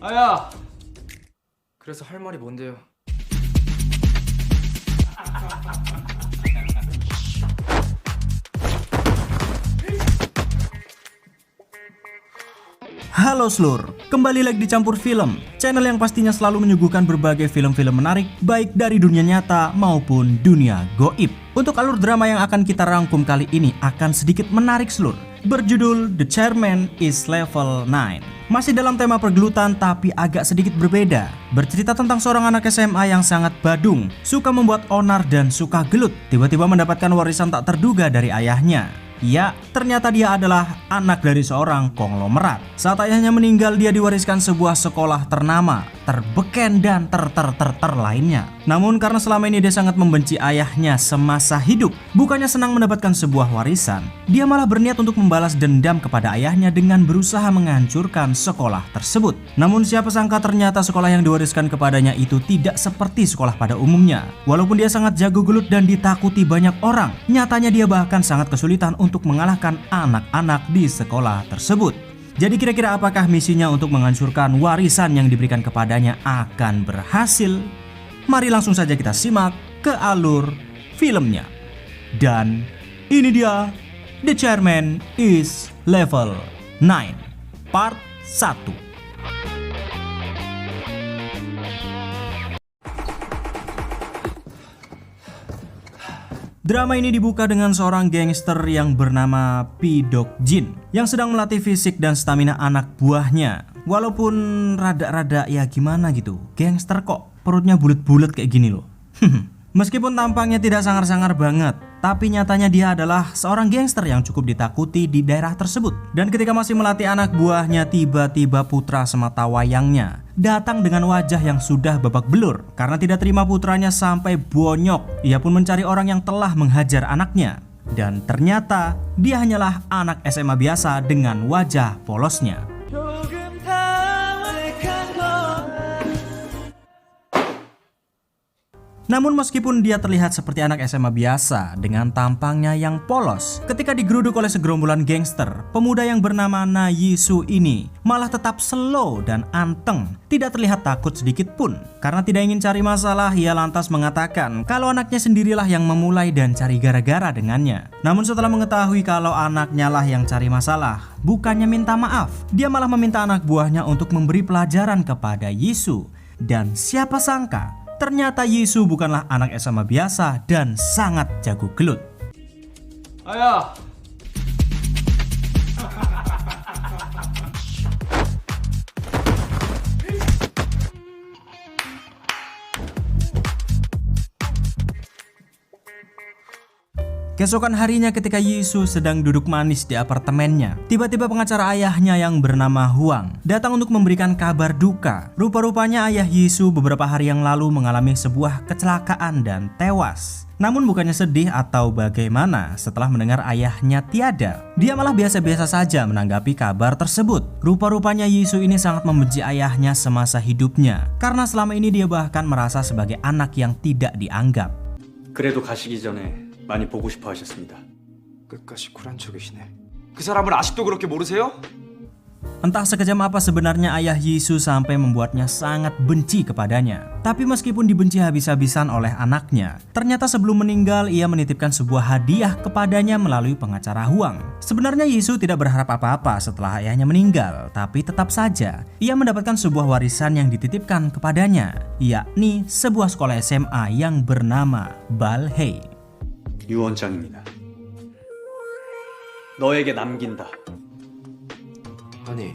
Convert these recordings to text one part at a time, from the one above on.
아야! 그래서 할 말이 뭔데요? Halo seluruh, kembali lagi di Campur Film, channel yang pastinya selalu menyuguhkan berbagai film-film menarik baik dari dunia nyata maupun dunia goib. Untuk alur drama yang akan kita rangkum kali ini akan sedikit menarik seluruh, berjudul The Chairman is Level 9. Masih dalam tema pergelutan tapi agak sedikit berbeda. Bercerita tentang seorang anak SMA yang sangat badung, suka membuat onar dan suka gelut, tiba-tiba mendapatkan warisan tak terduga dari ayahnya. Ya, ternyata dia adalah anak dari seorang konglomerat. Saat ayahnya meninggal, dia diwariskan sebuah sekolah ternama, terbeken dan ter lainnya. Namun karena selama ini dia sangat membenci ayahnya semasa hidup, bukannya senang mendapatkan sebuah warisan, dia malah berniat untuk membalas dendam kepada ayahnya dengan berusaha menghancurkan sekolah tersebut. Namun siapa sangka ternyata sekolah yang diwariskan kepadanya itu tidak seperti sekolah pada umumnya. Walaupun dia sangat jago gelut dan ditakuti banyak orang, nyatanya dia bahkan sangat kesulitan untuk mengalahkan anak-anak di sekolah tersebut. Jadi kira-kira apakah misinya untuk menghancurkan warisan yang diberikan kepadanya akan berhasil? Mari langsung saja kita simak ke alur filmnya. Dan ini dia The Chairman is Level 9 Part 1. Drama ini dibuka dengan seorang gangster yang bernama P-Dog Jin yang sedang melatih fisik dan stamina anak buahnya. Walaupun rada-rada ya gimana gitu, gangster kok perutnya bulet-bulet kayak gini loh. Meskipun tampangnya tidak sangar-sangar banget, tapi nyatanya dia adalah seorang gangster yang cukup ditakuti di daerah tersebut. Dan ketika masih melatih anak buahnya, tiba-tiba putra sematawayangnya datang dengan wajah yang sudah babak belur karena tidak terima putranya sampai bonyok. Ia pun mencari orang yang telah menghajar anaknya. Dan ternyata dia hanyalah anak SMA biasa dengan wajah polosnya. Namun meskipun dia terlihat seperti anak SMA biasa dengan tampangnya yang polos, ketika digeruduk oleh segerombolan gangster, pemuda yang bernama Na Yisu ini malah tetap slow dan anteng, tidak terlihat takut sedikit pun. Karena tidak ingin cari masalah, ia lantas mengatakan kalau anaknya sendirilah yang memulai dan cari gara-gara dengannya. Namun setelah mengetahui kalau anaknya lah yang cari masalah, bukannya minta maaf, dia malah meminta anak buahnya untuk memberi pelajaran kepada Yisu. Dan siapa sangka ternyata Yisu bukanlah anak SMA biasa dan sangat jago gelut. 아야! Keesokan harinya ketika Yisu sedang duduk manis di apartemennya, tiba-tiba pengacara ayahnya yang bernama Huang datang untuk memberikan kabar duka. Rupa-rupanya ayah Yisu beberapa hari yang lalu mengalami sebuah kecelakaan dan tewas. Namun bukannya sedih atau bagaimana setelah mendengar ayahnya tiada, dia malah biasa-biasa saja menanggapi kabar tersebut. Rupa-rupanya Yisu ini sangat membenci ayahnya semasa hidupnya, karena selama ini dia bahkan merasa sebagai anak yang tidak dianggap. 그래도 가시기 전에 많이 보고 싶어 하셨습니다. 끝까지 쿨한 척이시네. 그 사람을 아직도 그렇게 모르세요? Entah sekejam apa sebenarnya ayah Yisu sampai membuatnya sangat benci kepadanya. Tapi meskipun dibenci habis-habisan oleh anaknya, ternyata sebelum meninggal ia menitipkan sebuah hadiah kepadanya melalui pengacara Huang. Sebenarnya Yisu tidak berharap apa-apa setelah ayahnya meninggal, tapi tetap saja ia mendapatkan sebuah warisan yang dititipkan kepadanya, yakni sebuah sekolah SMA yang bernama Balhae. 유원장입니다. 너에게 남긴다. 아니,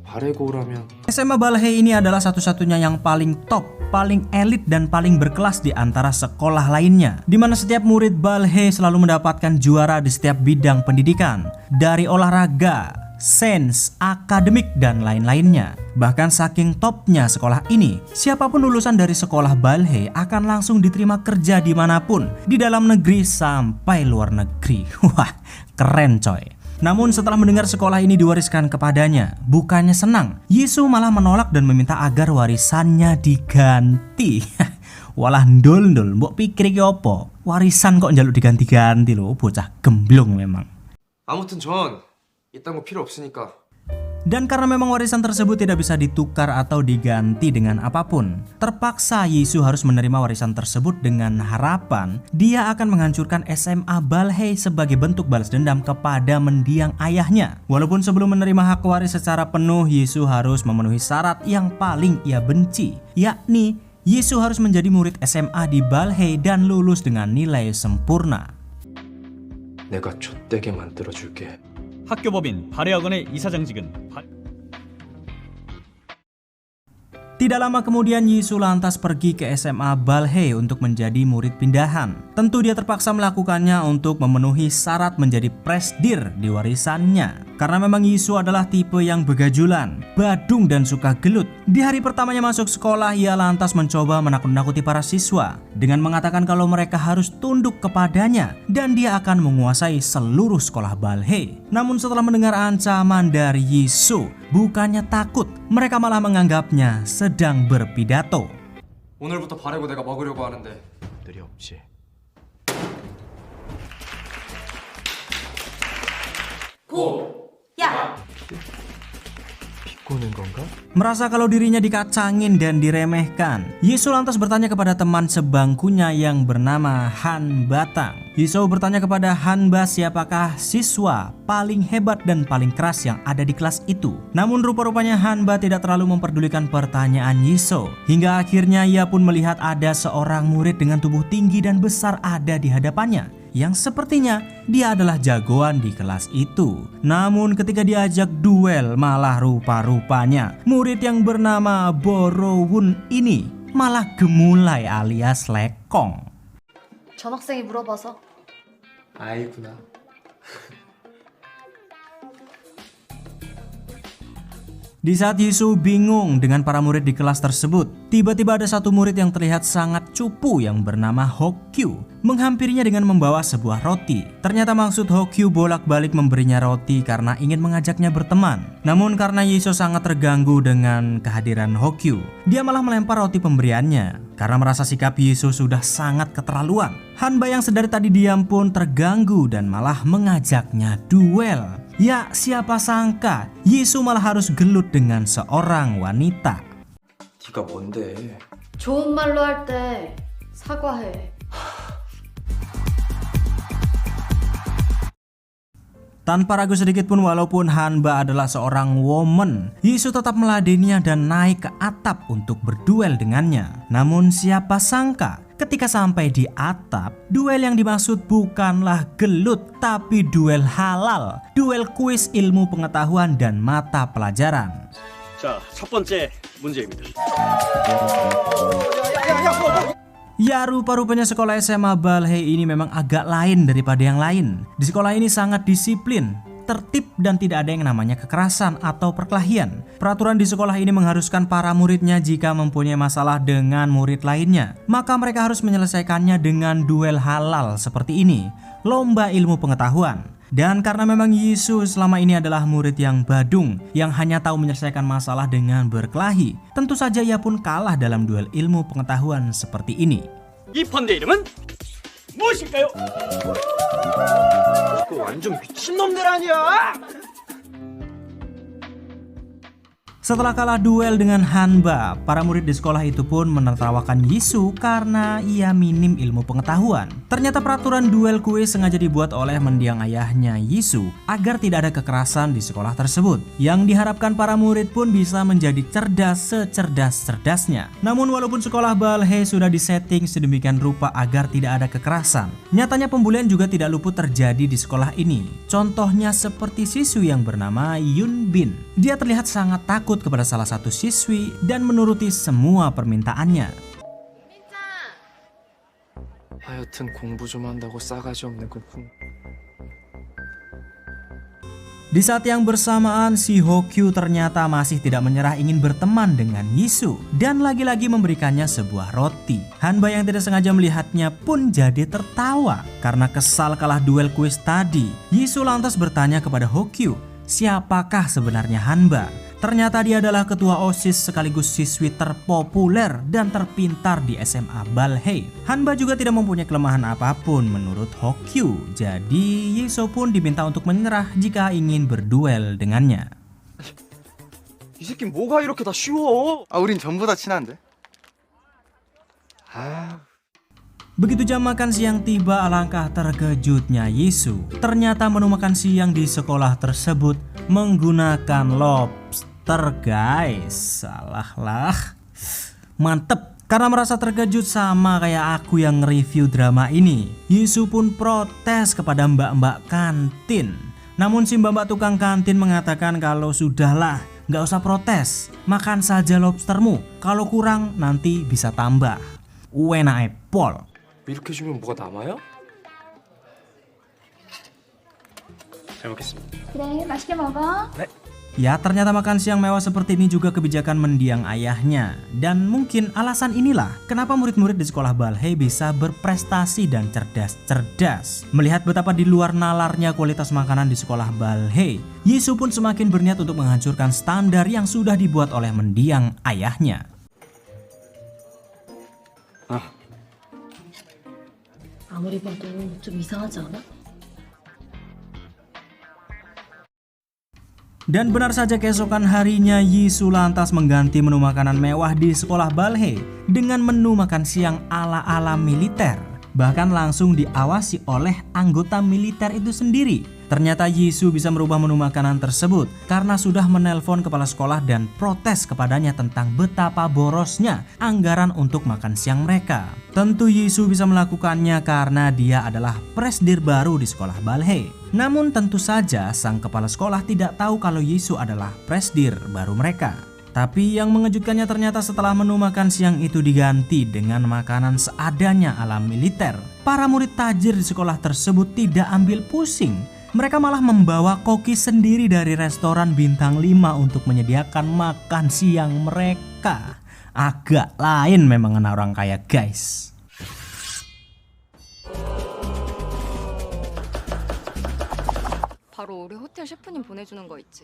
바레고라면 SMA Balhae ini adalah satu-satunya yang paling top, paling elit dan paling berkelas di antara sekolah lainnya, di mana setiap murid Balhae selalu mendapatkan juara di setiap bidang pendidikan, dari olahraga, sains, akademik, dan lain-lainnya. Bahkan saking topnya sekolah ini, siapapun lulusan dari sekolah Balhae akan langsung diterima kerja dimanapun, di dalam negeri sampai luar negeri. Wah, keren coy. Namun setelah mendengar sekolah ini diwariskan kepadanya, bukannya senang, Yisu malah menolak dan meminta agar warisannya diganti. Walah ndol-ndol, mbok pikir iki opo? Warisan kok njaluk diganti-ganti loh, bocah gemblong memang. 아무튼 전 이딴 거 필요 없으니까 Dan karena memang warisan tersebut tidak bisa ditukar atau diganti dengan apapun, terpaksa Yisu harus menerima warisan tersebut dengan harapan dia akan menghancurkan SMA Balhae sebagai bentuk balas dendam kepada mendiang ayahnya. Walaupun sebelum menerima hak waris secara penuh, Yisu harus memenuhi syarat yang paling ia benci, yakni Yisu harus menjadi murid SMA di Balhae dan lulus dengan nilai sempurna. 내가 좆되게 만들어줄게. 학교법인 발해학원의 이사장직은 Tidak lama kemudian Yisu lantas pergi ke SMA Balhae untuk menjadi murid pindahan. Tentu dia terpaksa melakukannya untuk memenuhi syarat menjadi presdir di warisannya. Karena memang Yisu adalah tipe yang begajulan, badung dan suka gelut. Di hari pertamanya masuk sekolah, ia lantas mencoba menakut-nakuti para siswa dengan mengatakan kalau mereka harus tunduk kepadanya dan dia akan menguasai seluruh sekolah Balhae. Namun setelah mendengar ancaman dari Yisu, bukannya takut, mereka malah menganggapnya sedang berpidato. 오늘부터 바래고 내가 먹으려고 하는데 들이 없지. 야! 비꼬는 건가? Merasa kalau dirinya dikacangin dan diremehkan, Yisu lantas bertanya kepada teman sebangkunya yang bernama Han Batang. Yisu bertanya kepada Hanba siapakah siswa paling hebat dan paling keras yang ada di kelas itu. Namun rupa-rupanya Hanba tidak terlalu memperdulikan pertanyaan Yisu. Hingga akhirnya ia pun melihat ada seorang murid dengan tubuh tinggi dan besar ada di hadapannya, yang sepertinya dia adalah jagoan di kelas itu. Namun ketika diajak duel, malah rupa-rupanya murid yang bernama Borowun ini malah gemulai alias lekong. 전학생이 물어봐서 아이구나. Di saat Yisu bingung dengan para murid di kelas tersebut, tiba-tiba ada satu murid yang terlihat sangat cupu yang bernama Hokyu menghampirinya dengan membawa sebuah roti. Ternyata maksud Hokyu bolak-balik memberinya roti karena ingin mengajaknya berteman. Namun karena Yisu sangat terganggu dengan kehadiran Hokyu, dia malah melempar roti pemberiannya karena merasa sikap Yisu sudah sangat keterlaluan. Hanba yang sedari tadi diam pun terganggu dan malah mengajaknya duel. Ya, siapa sangka Yisu malah harus gelut dengan seorang wanita. 네가 뭔데? 좋은 말로 할 때 사과해. Tanpa ragu sedikit pun, walaupun Hanba adalah seorang woman, Yisu tetap meladeninya dan naik ke atap untuk berduel dengannya. Namun siapa sangka ketika sampai di atap, duel yang dimaksud bukanlah gelut, tapi duel halal, duel kuis ilmu pengetahuan dan mata pelajaran. 자, 첫 번째 문제입니다. Ya, rupa-rupanya sekolah SMA Balhae ini memang agak lain daripada yang lain. Di sekolah ini sangat disiplin, tertib dan tidak ada yang namanya kekerasan atau perkelahian. Peraturan di sekolah ini mengharuskan para muridnya jika mempunyai masalah dengan murid lainnya, maka mereka harus menyelesaikannya dengan duel halal seperti ini, lomba ilmu pengetahuan. Dan karena memang Yisu selama ini adalah murid yang badung, yang hanya tahu menyelesaikan masalah dengan berkelahi, tentu saja ia pun kalah dalam duel ilmu pengetahuan seperti ini. 이 펀드 이름은 무엇일까요? 그거 완전 미친놈들 아니야? Setelah kalah duel dengan Hanba, para murid di sekolah itu pun menertawakan Yisu karena ia minim ilmu pengetahuan. Ternyata peraturan duel kuis sengaja dibuat oleh mendiang ayahnya Yisu agar tidak ada kekerasan di sekolah tersebut. Yang diharapkan para murid pun bisa menjadi cerdas secerdas-cerdasnya. Namun walaupun sekolah Balhae sudah disetting sedemikian rupa agar tidak ada kekerasan, nyatanya pembulian juga tidak luput terjadi di sekolah ini. Contohnya seperti siswi yang bernama Yunbin. Dia terlihat sangat takut kepada salah satu siswi dan menuruti semua permintaannya. 하여튼 공부 좀 한다고 싸가지 없는 그 Di saat yang bersamaan, si Hokyu ternyata masih tidak menyerah ingin berteman dengan Yisu dan lagi-lagi memberikannya sebuah roti. Hanba yang tidak sengaja melihatnya pun jadi tertawa karena kesal kalah duel kuis tadi. Yisu lantas bertanya kepada Hokyu, siapakah sebenarnya Hanba? Ternyata dia adalah ketua OSIS sekaligus siswi terpopuler dan terpintar di SMA Balhae. Hanba juga tidak mempunyai kelemahan apapun menurut Hokyu. Jadi Yisu pun diminta untuk menyerah jika ingin berduel dengannya. 이 새끼 뭐가 이렇게 다 쉬워? 아, 우린 전부 다 친한데. Begitu jam makan siang tiba, alangkah terkejutnya Yisu. Ternyata menu makan siang di sekolah tersebut menggunakan lobster, guys. Salahlah. Mantep. Karena merasa terkejut sama kayak aku yang nge-review drama ini, Yisu pun protes kepada mbak-mbak kantin. Namun si mbak-mbak tukang kantin mengatakan kalau sudahlah, nggak usah protes, makan saja lobstermu. Kalau kurang nanti bisa tambah. Enak pol. 이렇게 주면 뭐가 남아요? 잘 먹겠습니다. 그래, 맛있게 먹어. Ya, ternyata makan siang mewah seperti ini juga kebijakan mendiang ayahnya. Dan mungkin alasan inilah kenapa murid-murid di sekolah Balhei bisa berprestasi dan cerdas-cerdas. Melihat betapa di luar nalarnya kualitas makanan di sekolah Balhei, Yisu pun semakin berniat untuk menghancurkan standar yang sudah dibuat oleh mendiang ayahnya. 아무리 봐도 좀 이상하지 않아? Dan benar saja keesokan harinya Yisu lantas mengganti menu makanan mewah di sekolah Balhei dengan menu makan siang ala-ala militer. Bahkan langsung diawasi oleh anggota militer itu sendiri. Ternyata Yisu bisa merubah menu makanan tersebut karena sudah menelpon kepala sekolah dan protes kepadanya tentang betapa borosnya anggaran untuk makan siang mereka. Tentu Yisu bisa melakukannya karena dia adalah presdir baru di sekolah Balhei. Namun tentu saja sang kepala sekolah tidak tahu kalau Yisu adalah presdir baru mereka. Tapi yang mengejutkannya ternyata setelah menu makan siang itu diganti dengan makanan seadanya ala militer, para murid tajir di sekolah tersebut tidak ambil pusing. Mereka malah membawa koki sendiri dari restoran bintang 5 untuk menyediakan makan siang mereka. Agak lain memang anak orang kaya, guys. 바로 우리 호텔 셰프님 보내주는 거 있지.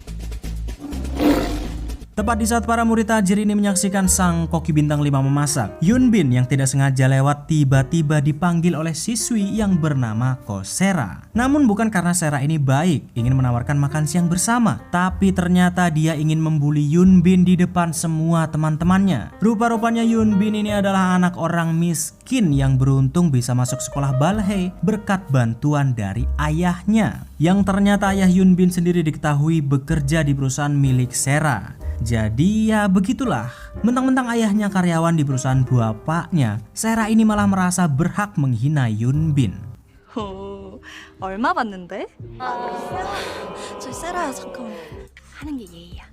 Tepat di saat para murid tajir ini menyaksikan sang koki bintang 5 memasak, Yunbin yang tidak sengaja lewat tiba-tiba dipanggil oleh siswi yang bernama Ko Sera. Namun bukan karena Sera ini baik, ingin menawarkan makan siang bersama, tapi ternyata dia ingin membuli Yunbin di depan semua teman-temannya. Rupa-rupanya Yunbin ini adalah anak orang miskin yang beruntung bisa masuk sekolah Balhei berkat bantuan dari ayahnya. Yang ternyata ayah Yunbin sendiri diketahui bekerja di perusahaan milik Sera. Jadi ya begitulah, mentang-mentang ayahnya karyawan di perusahaan bapaknya, Sera ini malah merasa berhak menghina Yunbin. 오, 얼마 받는데? 저 세라야 잠깐만 하는 게 예의야.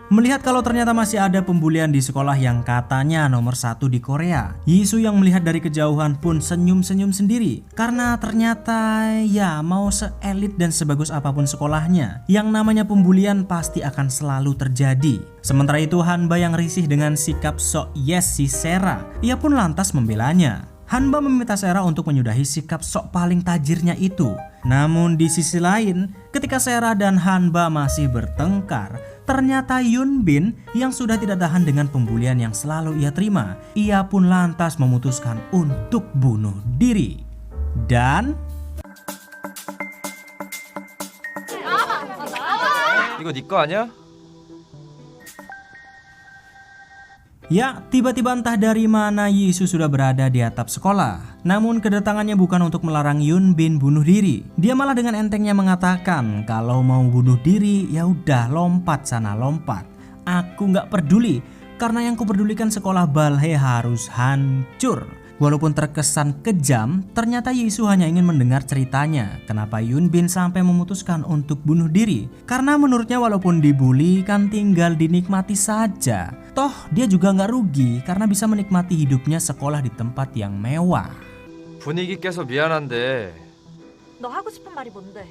Melihat kalau ternyata masih ada pembulian di sekolah yang katanya nomor 1 di Korea, Yisu yang melihat dari kejauhan pun senyum-senyum sendiri. Karena ternyata ya mau seelit dan sebagus apapun sekolahnya, yang namanya pembulian pasti akan selalu terjadi. Sementara itu Hanba yang risih dengan sikap sok yes si Sera, ia pun lantas membelanya. Hanba meminta Sera untuk menyudahi sikap sok paling tajirnya itu. Namun di sisi lain, ketika Sera dan Hanba masih bertengkar, ternyata Yunbin yang sudah tidak tahan dengan pembulian yang selalu ia terima, ia pun lantas memutuskan untuk bunuh diri. Dan 이거 네 거 아니야? ya, tiba-tiba entah dari mana Yisu sudah berada di atap sekolah. Namun kedatangannya bukan untuk melarang Yunbin bunuh diri. Dia malah dengan entengnya mengatakan kalau mau bunuh diri ya udah lompat sana lompat. Aku nggak peduli karena yang kupedulikan sekolah Balhei harus hancur. Walaupun terkesan kejam, ternyata Yisu hanya ingin mendengar ceritanya kenapa Yunbin sampai memutuskan untuk bunuh diri. Karena menurutnya walaupun dibully kan tinggal dinikmati saja. Toh dia juga nggak rugi karena bisa menikmati hidupnya sekolah di tempat yang mewah. 분위기 깨서 미안한데 너 하고 싶은 말이 뭔데?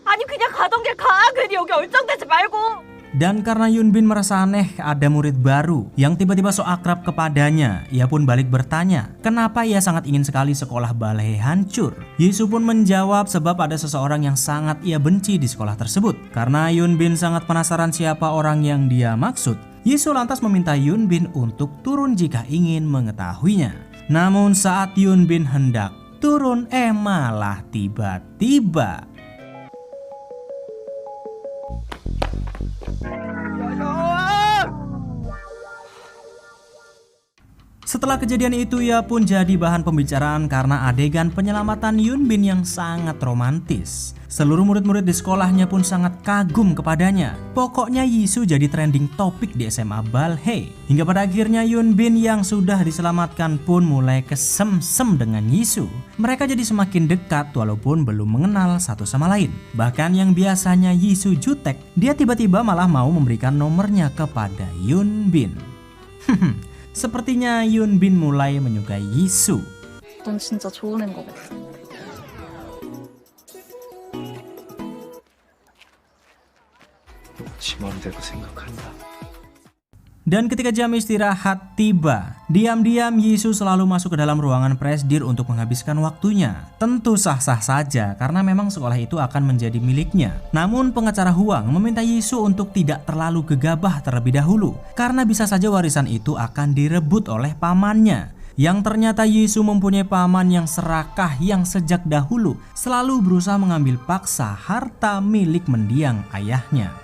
아니 그냥 가던 길 가. 괜히 여기 얼쩡대지 말고. Dan karena Yunbin merasa aneh ada murid baru yang tiba-tiba so akrab kepadanya, ia pun balik bertanya kenapa ia sangat ingin sekali sekolah Balhei hancur. Yisu pun menjawab sebab ada seseorang yang sangat ia benci di sekolah tersebut. Karena Yunbin sangat penasaran siapa orang yang dia maksud, Yisu lantas meminta Yunbin untuk turun jika ingin mengetahuinya. Namun saat Yunbin hendak turun, malah tiba-tiba Setelah kejadian itu, ia pun jadi bahan pembicaraan karena adegan penyelamatan Yoon Bin yang sangat romantis. Seluruh murid-murid di sekolahnya pun sangat kagum kepadanya. Pokoknya Jisoo jadi trending topik di SMA Balhae. Hingga pada akhirnya Yoon Bin yang sudah diselamatkan pun mulai kesem-sem dengan Jisoo. Mereka jadi semakin dekat walaupun belum mengenal satu sama lain. Bahkan yang biasanya Jisoo jutek, dia tiba-tiba malah mau memberikan nomornya kepada Yoon Bin. Sepertinya Yoon Bin mulai menyukai Jisoo. 넌 진짜 좋은 애인 것 같아. 지 맘대로 생각한다. Dan ketika jam istirahat tiba, diam-diam Jisoo selalu masuk ke dalam ruangan presdir untuk menghabiskan waktunya. Tentu sah-sah saja karena memang sekolah itu akan menjadi miliknya. Namun pengacara Hwang meminta Jisoo untuk tidak terlalu gegabah terlebih dahulu karena bisa saja warisan itu akan direbut oleh pamannya. Yang ternyata Jisoo mempunyai paman yang serakah yang sejak dahulu selalu berusaha mengambil paksa harta milik mendiang ayahnya.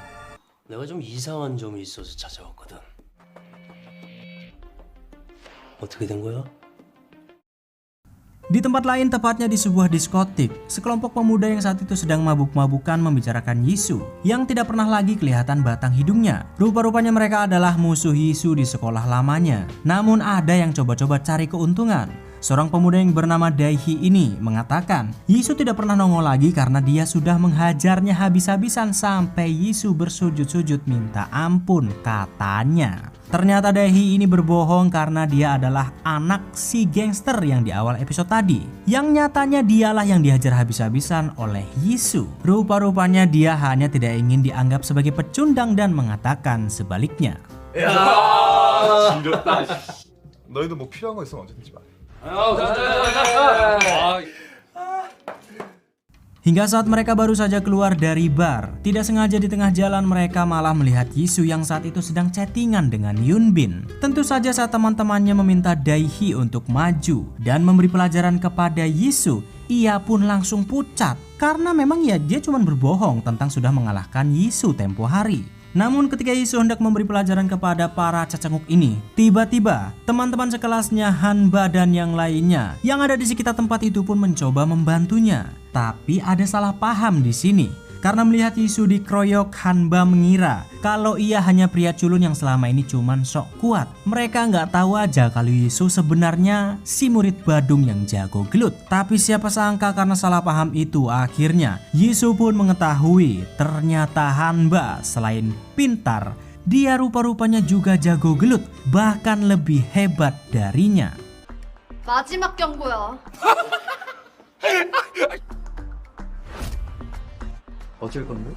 내가 좀 이상한 점이 있어서 찾아왔거든. 어떻게 된 거야? Di tempat lain, tepatnya di sebuah diskotik, sekelompok pemuda yang saat itu sedang mabuk-mabukan membicarakan Jisoo yang tidak pernah lagi kelihatan batang hidungnya. Rupa-rupanya mereka adalah musuh Jisoo di sekolah lamanya. Namun ada yang coba-coba cari keuntungan. Seorang pemuda yang bernama Dae-hee ini mengatakan Jisoo tidak pernah nongol lagi karena dia sudah menghajarnya habis-habisan sampai Jisoo bersujud-sujud minta ampun katanya. Ternyata Dae-hee ini berbohong karena dia adalah anak si gangster yang di awal episode tadi. Yang nyatanya dialah yang dihajar habis-habisan oleh Jisoo. Rupa-rupanya dia hanya tidak ingin dianggap sebagai pecundang dan mengatakan sebaliknya. 너희도 뭐 필요한 거 있으면 언제든지 말해. Hingga saat mereka baru saja keluar dari bar, tidak sengaja di tengah jalan mereka malah melihat Jisoo yang saat itu sedang chattingan dengan Yoon Bin. Tentu saja saat teman-temannya meminta Dae-hee untuk maju dan memberi pelajaran kepada Jisoo, ia pun langsung pucat karena memang ya dia cuma berbohong tentang sudah mengalahkan Jisoo tempo hari. Namun ketika Jisoo hendak memberi pelajaran kepada para cacenguk ini, tiba-tiba teman-teman sekelasnya Hanba dan yang lainnya yang ada di sekitar tempat itu pun mencoba membantunya. Tapi ada salah paham di sini. Karena melihat Jisoo dikeroyok, Hanba mengira kalau ia hanya pria culun yang selama ini cuman sok kuat. Mereka nggak tahu aja kalau Jisoo sebenarnya si murid Badung yang jago gelut. Tapi siapa sangka karena salah paham itu akhirnya Jisoo pun mengetahui ternyata Hanba selain pintar, dia rupa-rupanya juga jago gelut, bahkan lebih hebat darinya. 마지막 경고야. 어쩔 건데?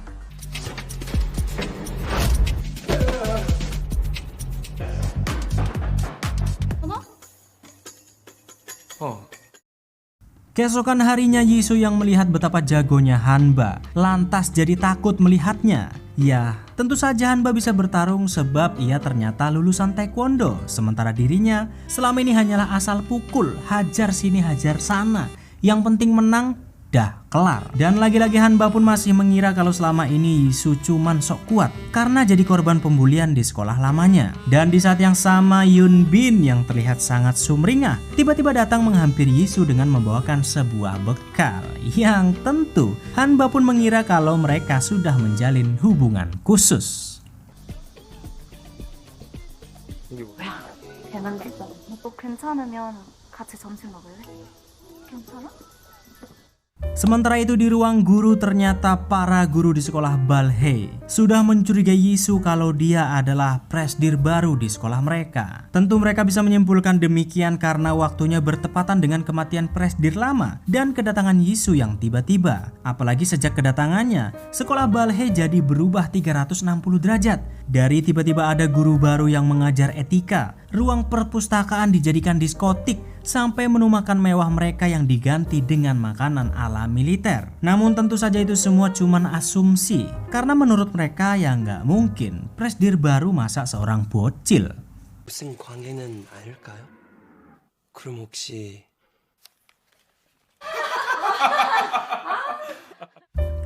Keesokan harinya Jisoo yang melihat betapa jagonya Hanba lantas jadi takut melihatnya. Ya, tentu saja Hanba bisa bertarung sebab ia ternyata lulusan taekwondo, sementara dirinya selama ini hanyalah asal pukul, hajar sini hajar sana. Yang penting menang, dah kelar. Dan lagi-lagi Hanba pun masih mengira kalau selama ini Jisoo cuman sok kuat karena jadi korban pembulian di sekolah lamanya. Dan di saat yang sama Yoon Bin yang terlihat sangat sumringah tiba-tiba datang menghampiri Jisoo dengan membawakan sebuah bekal yang tentu Hanba pun mengira kalau mereka sudah menjalin hubungan khusus. 배만 됐어. 또 괜찮으면 같이 점심 먹을래? 괜찮아? Sementara itu di ruang guru ternyata para guru di sekolah Balhae sudah mencurigai Jisoo kalau dia adalah presdir baru di sekolah mereka. Tentu mereka bisa menyimpulkan demikian karena waktunya bertepatan dengan kematian presdir lama dan kedatangan Jisoo yang tiba-tiba. Apalagi sejak kedatangannya, sekolah Balhae jadi berubah 360 derajat. Dari tiba-tiba ada guru baru yang mengajar etika, ruang perpustakaan dijadikan diskotik, sampai menu makan mewah mereka yang diganti dengan makanan ala militer. Namun tentu saja itu semua cuman asumsi, karena menurut mereka ya nggak mungkin presdir baru masak seorang bocil. 무슨 관계는 아닐까요? 그럼 혹시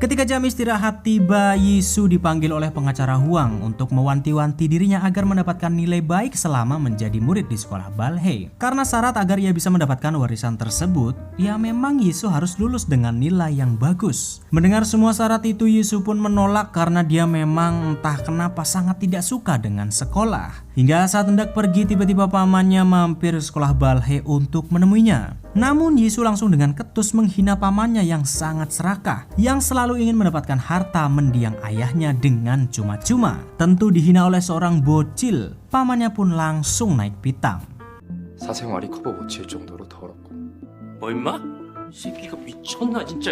Ketika jam istirahat tiba, Yisu dipanggil oleh pengacara Huang untuk mewanti-wanti dirinya agar mendapatkan nilai baik selama menjadi murid di sekolah Balhae. Karena syarat agar ia bisa mendapatkan warisan tersebut, ya memang Yisu harus lulus dengan nilai yang bagus. Mendengar semua syarat itu, Yisu pun menolak karena dia memang entah kenapa sangat tidak suka dengan sekolah. Hingga saat hendak pergi, tiba-tiba pamannya mampir ke sekolah Balhae untuk menemuinya. Namun Yisu langsung dengan ketus menghina pamannya yang sangat serakah, yang selalu ingin mendapatkan harta mendiang ayahnya dengan cuma-cuma. Tentu dihina oleh seorang bocil, pamannya pun langsung naik pitam. 사생활이 커버 못 칠 정도로 더럽고. 뭐 임마? 이 새끼가 미쳤나 진짜.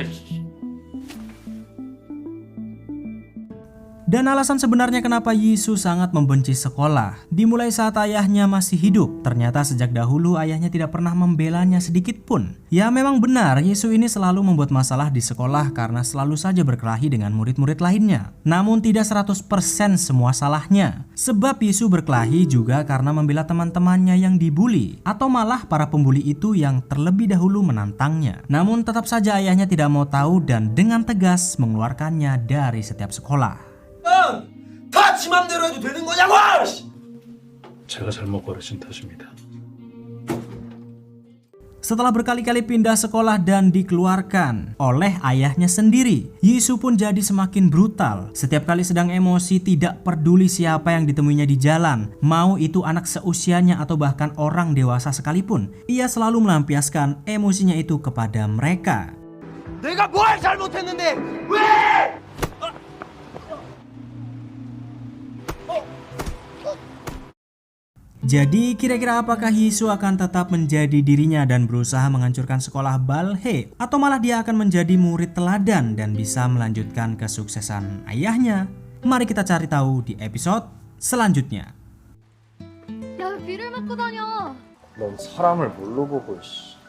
Dan alasan sebenarnya kenapa Yisu sangat membenci sekolah dimulai saat ayahnya masih hidup. Ternyata sejak dahulu ayahnya tidak pernah membelanya sedikit pun. Ya memang benar, Yisu ini selalu membuat masalah di sekolah karena selalu saja berkelahi dengan murid-murid lainnya. Namun tidak 100% semua salahnya. Sebab Yisu berkelahi juga karena membela teman-temannya yang dibully, atau malah para pembuli itu yang terlebih dahulu menantangnya. Namun tetap saja ayahnya tidak mau tahu dan dengan tegas mengeluarkannya dari setiap sekolah. 다 지 맘대로 해도 되는 거냐고! 제가 잘못 고르신 탓입니다. Setelah berkali-kali pindah sekolah dan dikeluarkan oleh ayahnya sendiri, Yisu pun jadi semakin brutal. Setiap kali sedang emosi, tidak peduli siapa yang ditemuinya di jalan, mau itu anak seusianya atau bahkan orang dewasa sekalipun, ia selalu melampiaskan emosinya itu kepada mereka. 내가 뭘 잘못했는데 왜? Jadi kira-kira apakah Yisu akan tetap menjadi dirinya dan berusaha menghancurkan sekolah Balhae, atau malah dia akan menjadi murid teladan dan bisa melanjutkan kesuksesan ayahnya? Mari kita cari tahu di episode selanjutnya. 야, 왜 비를 맞고 다녀? 넌 사람을 뭘로 보고 있어?